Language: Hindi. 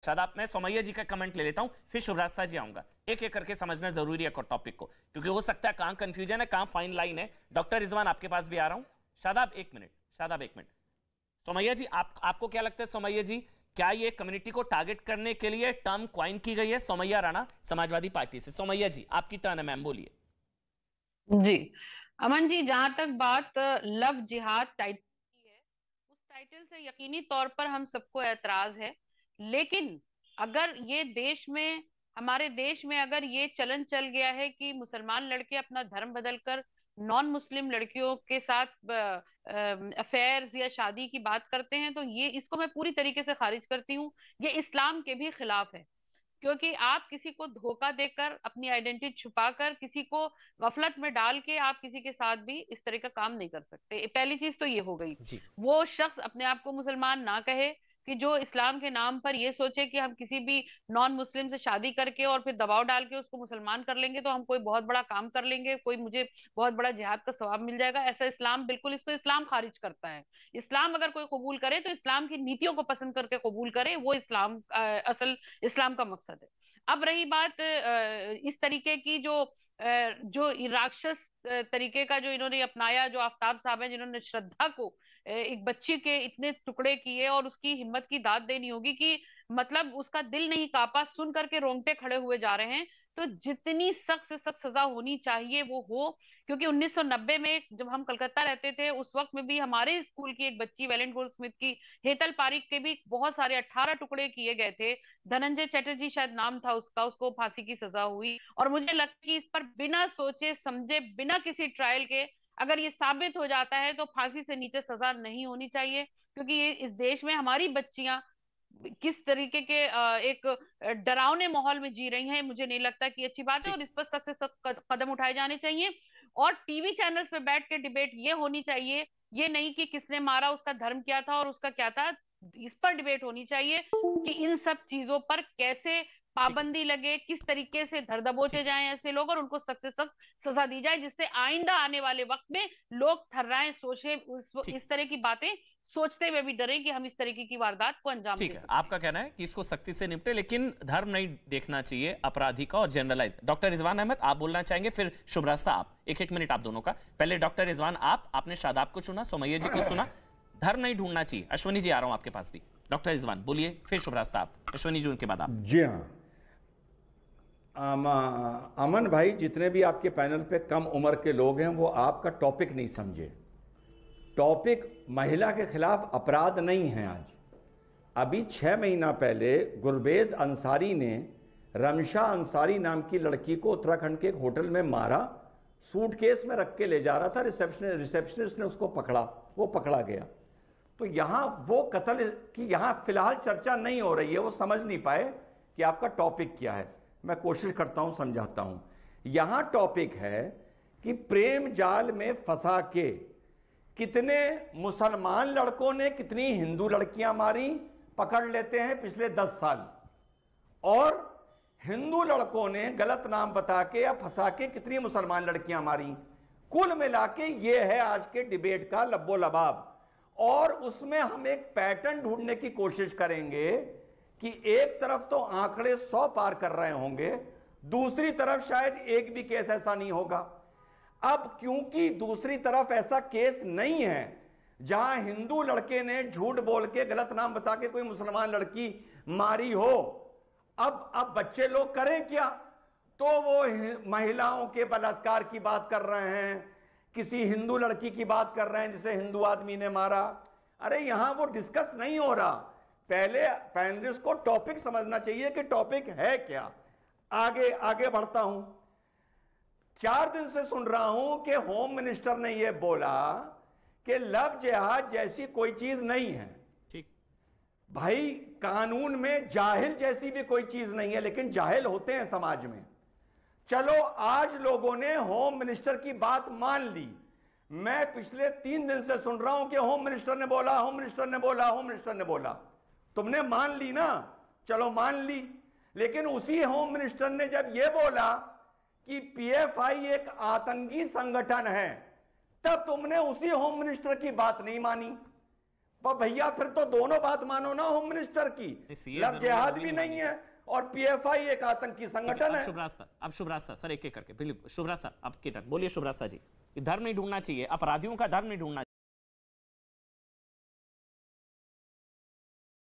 शादाब, मैं सोमैया जी का कमेंट ले लेता हूं, फिर शुभरास्ता जी आऊंगा। एक एक करके समझना जरूरी है टॉपिक को, क्योंकि हो सकता है कहां कंफ्यूजन है, कहां फाइन लाइन है। डॉक्टर रिजवान आपके पास भी आ रहा हूं। शादाब एक मिनट, शादाब एक मिनट। सोमैया जी, आपको क्या लगता है सोमैया जी, क्या ये कम्युनिटी को टारगेट करने के लिए टर्म क्वाइन की गई है? सोमैया राणा समाजवादी पार्टी से। सोमैया जी आपकी टर्न है, मैम बोलिए। जी। अमन जी, जहां तक बात लव जिहाद टाइटल की है, उस टाइटल से यकीनी तौर पर हम सबको एतराज है। लेकिन अगर ये देश में, हमारे देश में अगर ये चलन चल गया है कि मुसलमान लड़के अपना धर्म बदलकर नॉन मुस्लिम लड़कियों के साथ अफेयर्स या शादी की बात करते हैं, तो ये इसको मैं पूरी तरीके से खारिज करती हूँ। ये इस्लाम के भी खिलाफ है, क्योंकि आप किसी को धोखा देकर, अपनी आइडेंटिटी छुपाकर, किसी को गफलत में डाल के आप किसी के साथ भी इस तरह का काम नहीं कर सकते। पहली चीज तो ये हो गई। जी वो शख्स अपने आप को मुसलमान ना कहे, कि जो इस्लाम के नाम पर ये सोचे कि हम किसी भी नॉन मुस्लिम से शादी करके और फिर दबाव डाल के उसको मुसलमान कर लेंगे तो हम कोई बहुत बड़ा काम कर लेंगे, कोई मुझे बहुत बड़ा जिहाद का सवाब मिल जाएगा। ऐसा इस्लाम बिल्कुल, इसको इस्लाम खारिज करता है। इस्लाम अगर कोई कबूल करे तो इस्लाम की नीतियों को पसंद करके कबूल करे, वो इस्लाम असल इस्लाम का मकसद है। अब रही बात इस तरीके की जो राक्षस तरीके का जो इन्होंने अपनाया, जो आफ्ताब साहब है जिन्होंने श्रद्धा को एक बच्ची के इतने टुकड़े किए, और उसकी हिम्मत की दाद देनी होगी कि मतलब उसका दिल नहीं कांपा, सुन करके रोंगटे खड़े हुए जा रहे हैं। तो जितनी सख्त से सख्त सजा होनी चाहिए वो हो। क्योंकि 1990 में जब हम कलकत्ता रहते थे, उस वक्त में भी हमारे स्कूल की एक बच्ची वैलेंट गोल्डस्मिथ की, हेतल पारिक के भी बहुत सारे 18 टुकड़े किए गए थे। धनंजय चटर्जी शायद नाम था उसका, उसको फांसी की सजा हुई। और मुझे लगता है कि इस पर बिना सोचे समझे, बिना किसी ट्रायल के अगर ये साबित हो जाता है तो फांसी से नीचे सजा नहीं होनी चाहिए। क्योंकि ये इस देश में हमारी बच्चियां किस तरीके के एक डरावने माहौल में जी रही हैं, मुझे नहीं लगता कि अच्छी बात है। ठीक और इस पर सख्त से सख्त कदम उठाए जाने चाहिए। और टीवी चैनल्स पे बैठ के डिबेट ये होनी चाहिए, ये नहीं कि किसने मारा, उसका धर्म क्या था और उसका क्या था। इस पर डिबेट होनी चाहिए कि इन सब चीजों पर कैसे ठीक है। पाबंदी लगे, किस तरीके से धर ठीक दबोचे है। जाएं ऐसे लोग, और उनको सख्त से सख्त सजा दी जाए, जिससे आइंदा आने वाले वक्त में लोग थर्राएं, सोचे, ठीक इस तरह की बातें सोचते हुए भी डरे कि हम इस तरीके की वारदात को अंजाम ठीक दे है, सकते हैं। आपका कहना है कि इसको सख्ती से निपटे, लेकिन धर्म नहीं देखना चाहिए अपराधी का और जनरलाइज। डॉक्टर रिजवान अहमद आप बोलना चाहेंगे, फिर शुभ रास्ता आप। एक एक मिनट आप दोनों का। पहले डॉक्टर रिजवान, आपने शादाब को चुना, सोमैया जी को सुना। धर्म नहीं ढूंढना चाहिए। अश्वनी जी आ रहा हूं आपके पास भी। डॉक्टर रिजवान बोलिए, फिर शुभ रास्ता आप। अश्वनी जी उनके बाद आप। जी हाँ। अमन भाई, जितने भी आपके पैनल पे कम उम्र के लोग हैं वो आपका टॉपिक नहीं समझे। टॉपिक महिला के खिलाफ अपराध नहीं है। आज अभी 6 महीना पहले गुरबेज अंसारी ने रमशा अंसारी नाम की लड़की को उत्तराखंड के एक होटल में मारा। सूटकेस में रख के ले जा रहा था, रिसेप्शनिस्ट ने उसको पकड़ा, वो पकड़ा गया। तो यहां वो कत्ल की यहां फिलहाल चर्चा नहीं हो रही है। वो समझ नहीं पाए कि आपका टॉपिक क्या है। मैं कोशिश करता हूं, समझाता हूं। यहां टॉपिक है कि प्रेम जाल में फंसा के कितने मुसलमान लड़कों ने कितनी हिंदू लड़कियां मारी, पकड़ लेते हैं पिछले 10 साल। और हिंदू लड़कों ने गलत नाम बता के या फंसा के कितनी मुसलमान लड़कियां मारी। कुल मिला के ये है आज के डिबेट का लब्बो लबाब। और उसमें हम एक पैटर्न ढूंढने की कोशिश करेंगे कि एक तरफ तो आंकड़े 100 पार कर रहे होंगे, दूसरी तरफ शायद एक भी केस ऐसा नहीं होगा। अब क्योंकि दूसरी तरफ ऐसा केस नहीं है जहां हिंदू लड़के ने झूठ बोल के गलत नाम बता के कोई मुसलमान लड़की मारी हो, अब बच्चे लोग करें क्या? तो वो महिलाओं के बलात्कार की बात कर रहे हैं, किसी हिंदू लड़की की बात कर रहे हैं जिसे हिंदू आदमी ने मारा। अरे यहां वो डिस्कस नहीं हो रहा। पहले पैनलिस्ट को टॉपिक समझना चाहिए कि टॉपिक है क्या। आगे आगे बढ़ता हूं। 4 दिन से सुन रहा हूं कि होम मिनिस्टर ने यह बोला कि लव जिहाद जैसी कोई चीज नहीं है। ठीक। भाई, कानून में जाहिल जैसी भी कोई चीज नहीं है, लेकिन जाहिल होते हैं समाज में। चलो, आज लोगों ने होम मिनिस्टर की बात मान ली। मैं पिछले 3 दिन से सुन रहा हूं कि होम मिनिस्टर ने बोला, होम मिनिस्टर ने बोला, होम मिनिस्टर ने बोला। तुमने मान ली ना? चलो मान ली। लेकिन उसी होम मिनिस्टर ने जब यह बोला कि पीएफआई एक आतंकी संगठन है, तब तुमने उसी होम मिनिस्टर की बात नहीं मानी। पर भैया फिर तो दोनों बात मानो ना होम मिनिस्टर की। लव जिहाद भी नहीं है और पीएफआई एक आतंकी संगठन है। अब शुभ रास्ता सर, एक एक करके। बिल्कुल शुभ रास्ता, आप बोलिए शुभ रास्ता जी। धर्म नहीं ढूंढना चाहिए, अपराधियों का धर्म नहीं ढूंढना